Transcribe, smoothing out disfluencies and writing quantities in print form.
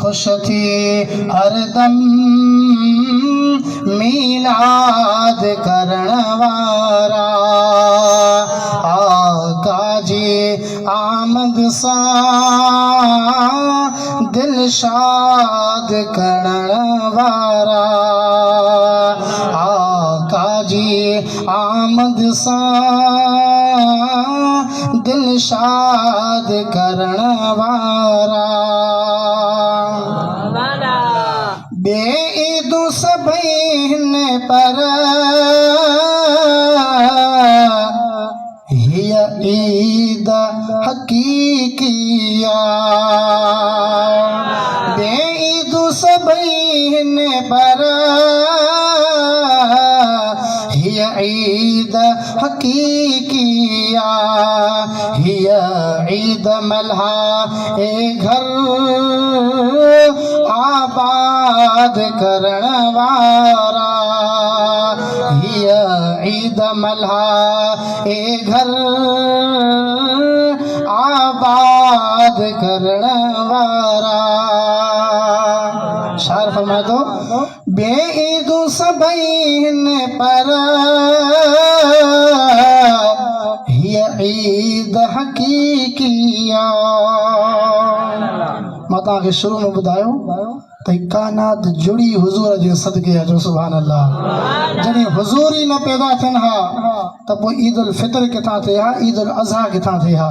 खुश थी हरदम मीलाद करण वारा। आका जी आमद सा दिल शाद करण वारा। आका जी आमद सा दिल शाद करण वारा। बेईदु सभई हिन पर हिय ईद हकीकिया। बेईदु सभई हिन पर हिय ईद हकीकिया। हिय ईद मल्हा ए घर आबाद करण वारा। हिय ईद मल्हा ए घर आबाद करण वारा। शायर फरमाए तो बेईदु सभई हिन पर हिय ईद हकीकिया। मां तव्हांखे शुरू में ॿुधायो त काइनात जुड़ी हुज़ूर जे सदके जो सुभान अल्लाह। जॾहिं हुज़ूर ई न पैदा थियनि हा त पोइ ईद उल फितर किथां थिए हा, ईद उल अज़हा किथां थिए हा।